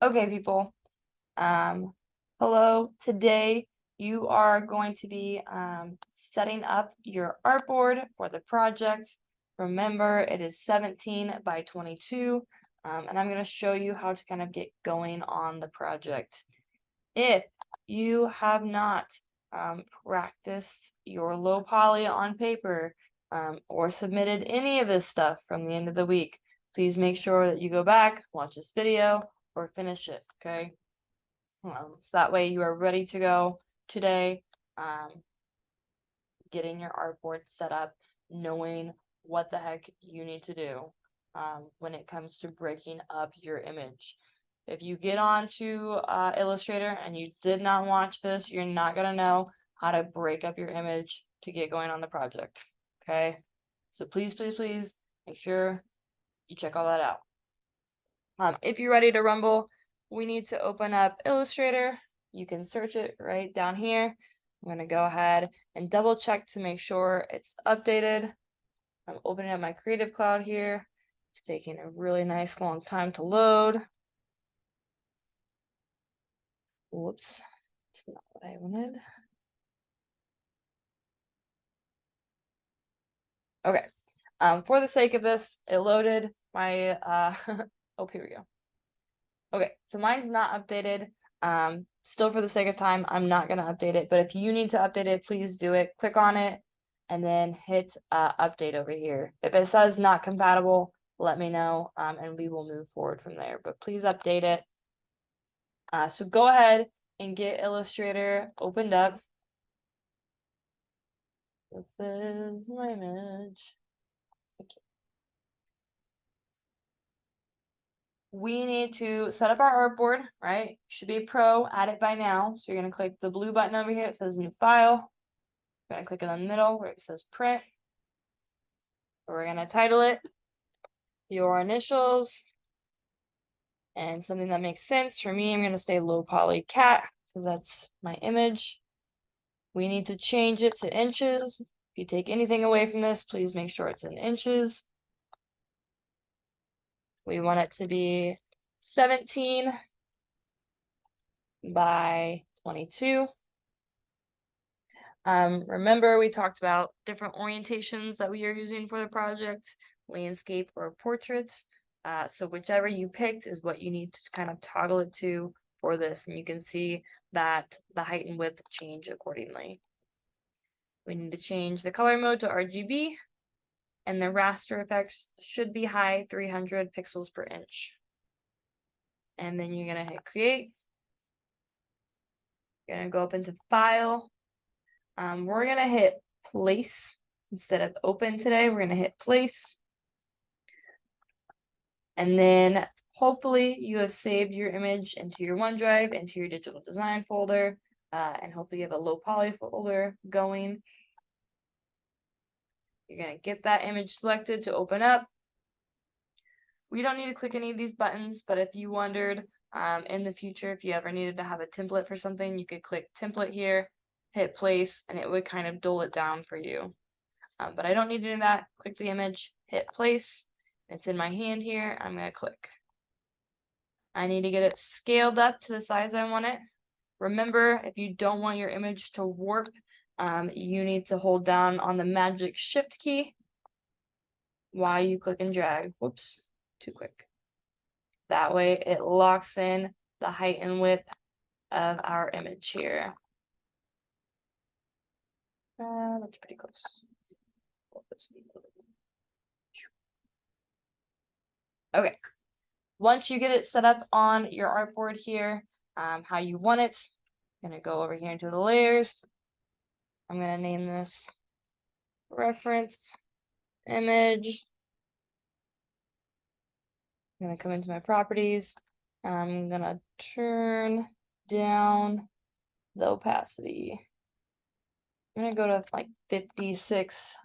Okay, people. Hello. Today you are going to be setting up your artboard for the project. Remember, it is 17 by 22, and I'm going to show you how to kind of get going on the project. If you have not practiced your low poly on paper or submitted any of this stuff from the end of the week, please make sure that you go back, watch this video, or finish it, okay? So that way you are ready to go today, getting your artboard set up, knowing what the heck you need to do when it comes to breaking up your image. If you get onto Illustrator and you did not watch this, you're not going to know how to break up your image to get going on the project, okay? So please, please, please make sure you check all that out. If you're ready to rumble, we need to open up Illustrator. You can search it right down here. I'm going to go ahead and double check to make sure it's updated. I'm opening up my Creative Cloud here. It's taking a really nice long time to load. Whoops, that's not what I wanted. Okay, for the sake of this, it loaded my, oh, here we go. Okay, so mine's not updated. Still for the sake of time, I'm not going to update it, but if you need to update it, please do it. Click on it and then hit update over here. If it says not compatible, let me know and we will move forward from there, but please update it. So go ahead and get Illustrator opened up. This is my image. Okay. We need to set up our artboard, right? Should be pro, add it by now. So you're going to click the blue button over here. It says new file. We're going to click in the middle where it says print. We're going to title it your initials and something that makes sense. For me, I'm going to say low poly cat because that's my image. We need to change it to inches. If you take anything away from this, please make sure it's in inches. We want it to be 17 by 22. Remember, we talked about different orientations that we are using for the project, landscape or portrait. So whichever you picked is what you need to kind of toggle it to for this. And you can see that the height and width change accordingly. We need to change the color mode to RGB, and the raster effects should be high, 300 pixels per inch. And then you're going to hit create. You're going to go up into file. We're going to hit place instead of open today. We're going to hit place. And then hopefully you have saved your image into your OneDrive, into your digital design folder, and hopefully you have a low poly folder going. You're going to get that image selected to open up. We don't need to click any of these buttons, but if you wondered in the future, if you ever needed to have a template for something, you could click template here, hit place, and it would kind of dull it down for you. But I don't need to do that. Click the image, hit place. It's in my hand here. I'm going to click. I need to get it scaled up to the size I want it. Remember, if you don't want your image to warp, you need to hold down on the magic shift key while you click and drag. Whoops, too quick. That way it locks in the height and width of our image here. That's pretty close. Okay. Once you get it set up on your artboard here, how you want it, I'm going to go over here into the layers. I'm going to name this reference image. I'm going to come into my properties, and I'm going to turn down the opacity. I'm going to go to like 56.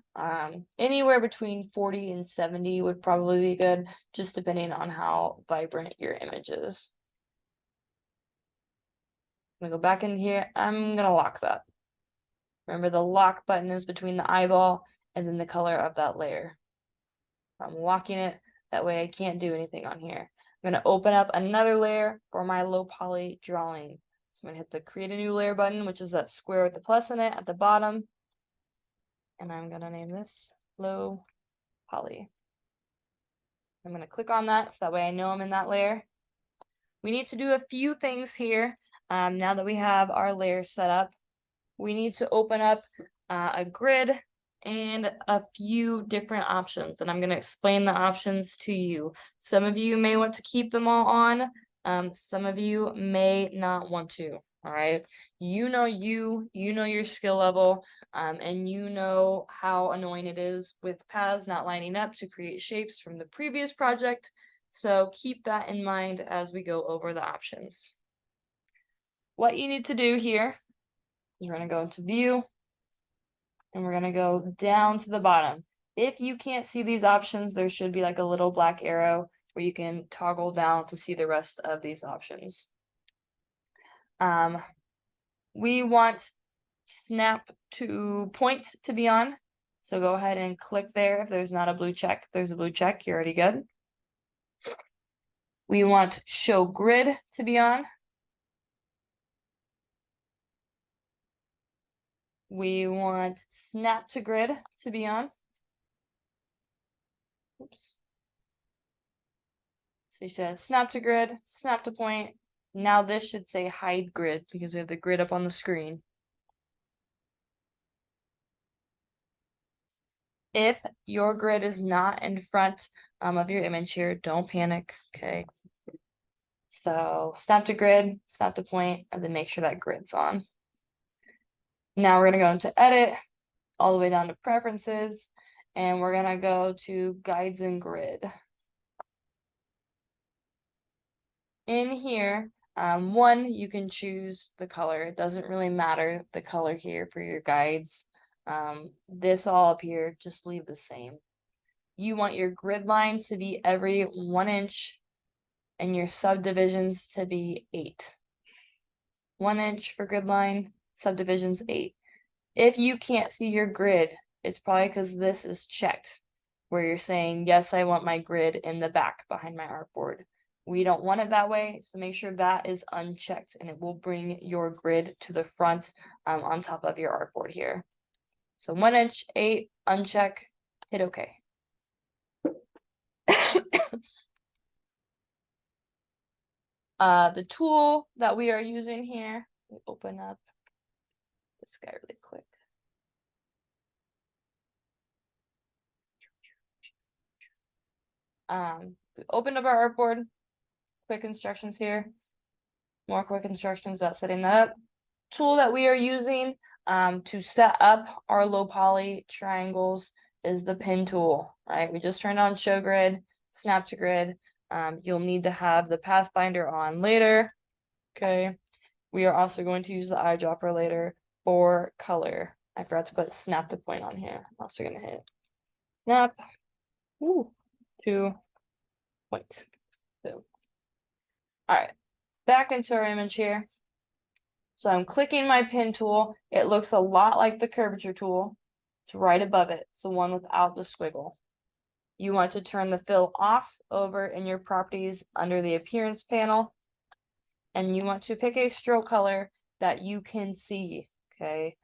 Anywhere between 40 and 70 would probably be good, just depending on how vibrant your image is. I'm gonna go back in here. I'm gonna lock that. Remember, the lock button is between the eyeball and then the color of that layer. I'm locking it. That way I can't do anything on here. I'm going to open up another layer for my low poly drawing. So I'm going to hit the create a new layer button, which is that square with the plus in it at the bottom. And I'm going to name this low poly. I'm going to click on that so that way I know I'm in that layer. We need to do a few things here. Now that we have our layers set up, we need to open up a grid and a few different options, and I'm going to explain the options to you. Some of you may want to keep them all on. Some of you may not want to. All right. You know your skill level, and you know how annoying it is with paths not lining up to create shapes from the previous project. So keep that in mind as we go over the options. What you need to do here is we're going to go into view, and we're going to go down to the bottom. If you can't see these options, there should be like a little black arrow where you can toggle down to see the rest of these options. We want snap to point to be on. So go ahead and click there if there's not a blue check. If there's a blue check, you're already good. We want show grid to be on. We want snap to grid to be on. Oops. So you should have snap to grid, snap to point. Now this should say hide grid because we have the grid up on the screen. If your grid is not in front of your image here, don't panic, okay? So snap to grid, snap to point, and then make sure that grid's on. Now we're gonna go into edit, all the way down to preferences, and we're gonna go to guides and grid. In here, one, you can choose the color. It doesn't really matter the color here for your guides. This all up here, just leave the same. You want your grid line to be every 1 inch and your subdivisions to be 8. 1 inch for grid line, subdivisions 8. If you can't see your grid, it's probably because this is checked, where you're saying, yes, I want my grid in the back behind my artboard. We don't want it that way, so make sure that is unchecked, and it will bring your grid to the front on top of your artboard here. So 1 inch, 8, uncheck, hit OK. The tool that we are using here, we open up this guy really quick. We opened up our artboard. Quick instructions here. More quick instructions about setting that up. Tool that we are using to set up our low poly triangles is the pin tool, right? We just turned on show grid, snap to grid. You'll need to have the pathfinder on later. Okay. We are also going to use the eyedropper later for color. I forgot to put snap to point on here. I'm also going to hit snap to point. So, all right, back into our image here. So I'm clicking my pin tool. It looks a lot like the curvature tool. It's right above it. It's the one without the squiggle. You want to turn the fill off over in your properties under the appearance panel. And you want to pick a stroke color that you can see, okay?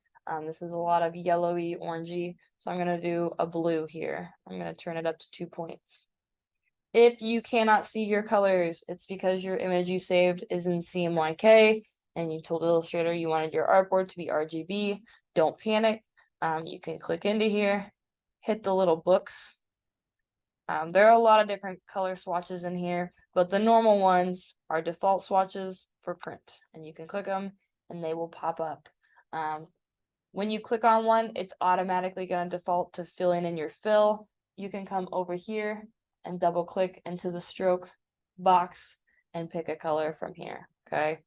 This is a lot of yellowy, orangey, so I'm gonna do a blue here. I'm gonna turn it up to 2 points. If you cannot see your colors, it's because your image you saved is in CMYK, and you told Illustrator you wanted your artboard to be RGB. Don't panic. You can click into here, hit the little books. There are a lot of different color swatches in here, but the normal ones are default swatches for print, and you can click them and they will pop up. When you click on one, it's automatically going to default to filling in your fill. You can come over here and double click into the stroke box and pick a color from here, okay?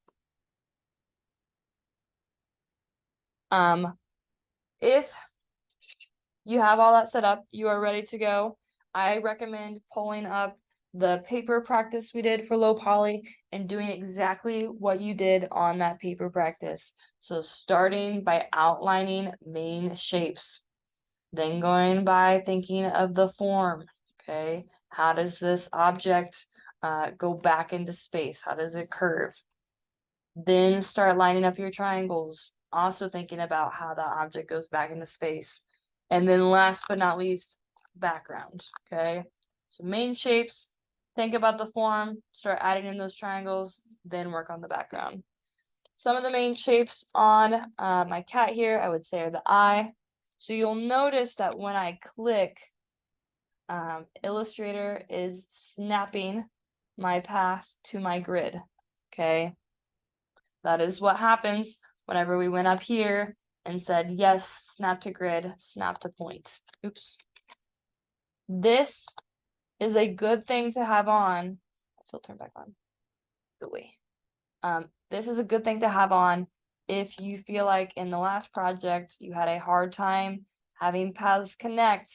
If you have all that set up, you are ready to go. I recommend pulling up the paper practice we did for low poly and doing exactly what you did on that paper practice. So starting by outlining main shapes, then going by thinking of the form, okay? How does this object go back into space? How does it curve? Then start lining up your triangles, also thinking about how that object goes back into space. And then last but not least, background, okay? So main shapes, think about the form, start adding in those triangles, then work on the background. Some of the main shapes on my cat here, I would say, are the eye. So you'll notice that when I click, Illustrator is snapping my path to my grid, okay? That is what happens whenever we went up here and said, yes, snap to grid, snap to point. Oops. This is a good thing to have on. Filter back on. Go away. This is a good thing to have on if you feel like in the last project you had a hard time having paths connect.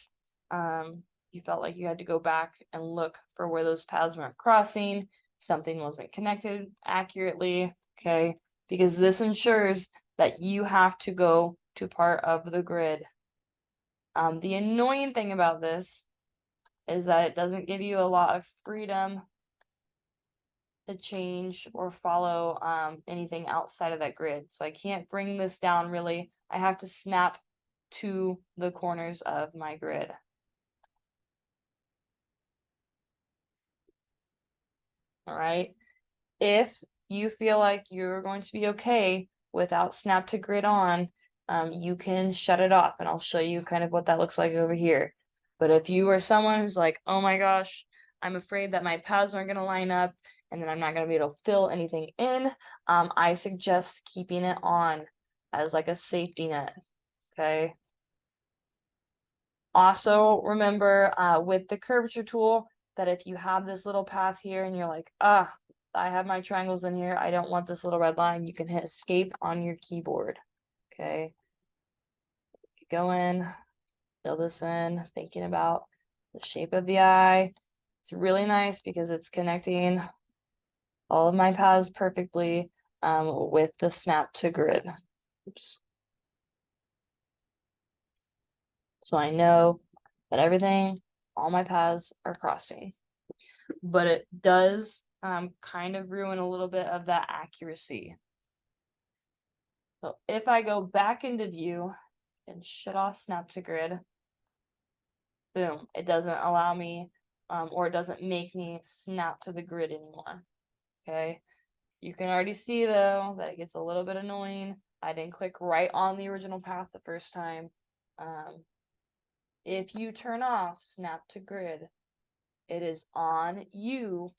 You felt like you had to go back and look for where those paths weren't crossing, something wasn't connected accurately, okay? Because this ensures that you have to go to part of the grid. The annoying thing about this is that it doesn't give you a lot of freedom to change or follow anything outside of that grid. So I can't bring this down really. I have to snap to the corners of my grid. All right. If you feel like you're going to be okay without snap to grid on, you can shut it off, and I'll show you kind of what that looks like over here. But if you are someone who's like, oh my gosh, I'm afraid that my paths aren't going to line up and then I'm not going to be able to fill anything in, I suggest keeping it on as like a safety net, okay? Also, remember with the curvature tool that if you have this little path here and you're like, I have my triangles in here, I don't want this little red line, you can hit escape on your keyboard, okay? Keep going, fill this in, thinking about the shape of the eye. It's really nice because it's connecting all of my paths perfectly with the snap to grid. Oops. So I know that everything, all my paths are crossing. But it does kind of ruin a little bit of that accuracy. So if I go back into view and shut off snap to grid, boom, it doesn't allow me or it doesn't make me snap to the grid anymore. Okay, you can already see though that it gets a little bit annoying. I didn't click right on the original path the first time. If you turn off snap to grid, it is on you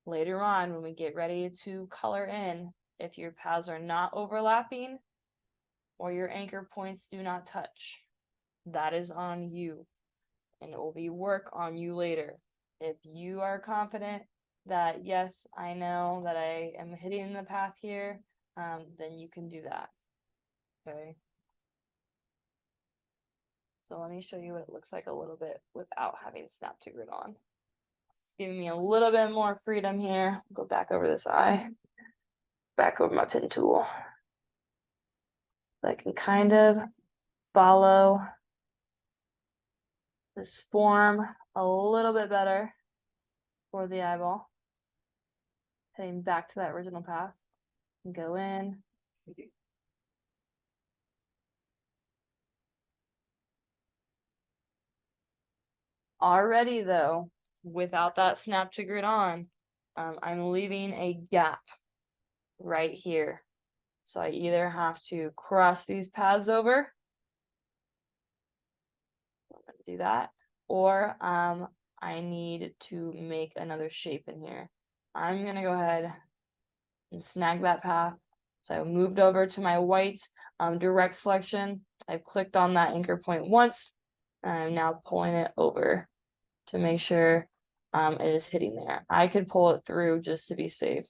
later on when we get ready to color in. If your paths are not overlapping or your anchor points do not touch, that is on you, and it will be work on you later. If you are confident that, yes, I know that I am hitting the path here, then you can do that, okay? So let me show you what it looks like a little bit without having snap to grid on. It's giving me a little bit more freedom here. Go back over this eye, back over my pen tool. So I can kind of follow this form a little bit better for the eyeball. Heading back to that original path. Go in. Already though, without that snap to grid on, I'm leaving a gap right here. So I either have to cross these paths over, I'm gonna do that, or I need to make another shape in here. I'm gonna go ahead and snag that path. So I moved over to my white direct selection. I've clicked on that anchor point once, and I'm now pulling it over to make sure it is hitting there. I could pull it through just to be safe.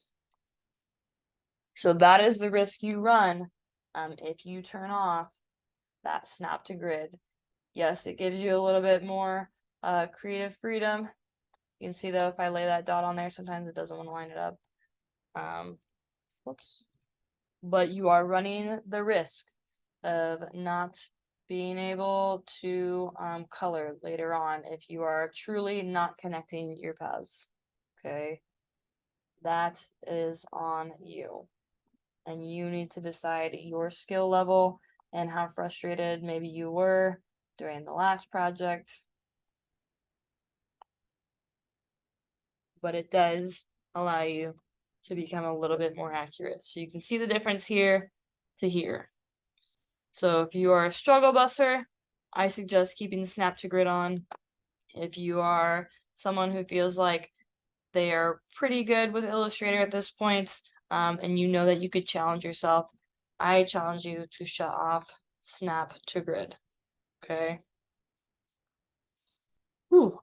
So that is the risk you run if you turn off that snap to grid. Yes, it gives you a little bit more creative freedom. You can see though, if I lay that dot on there, sometimes it doesn't want to line it up. Whoops. But you are running the risk of not being able to color later on if you are truly not connecting your paths. okay? That is on you. And you need to decide your skill level and how frustrated maybe you were during the last project. But it does allow you to become a little bit more accurate. So you can see the difference here to here. So if you are a struggle buster, I suggest keeping the snap to grid on. If you are someone who feels like they are pretty good with Illustrator at this point, and you know that you could challenge yourself, I challenge you to shut off snap to grid. Okay.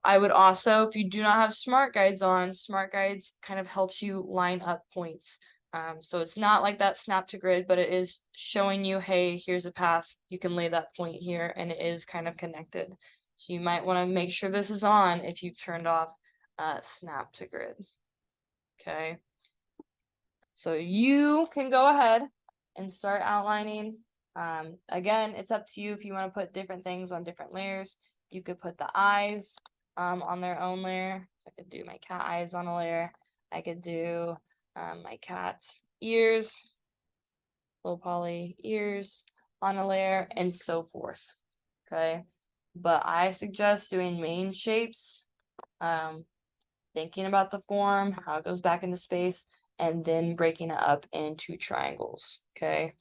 I would also, if you do not have smart guides on, smart guides kind of helps you line up points. So it's not like that snap to grid, but it is showing you, hey, here's a path. You can lay that point here, and it is kind of connected. So you might want to make sure this is on if you've turned off snap to grid. Okay. So you can go ahead and start outlining. Again, it's up to you if you want to put different things on different layers. You could put the eyes on their own layer. So I could do my cat eyes on a layer. I could do my cat's ears, low poly ears on a layer, and so forth. Okay. But I suggest doing main shapes, thinking about the form, how it goes back into space, and then breaking it up into triangles. Okay.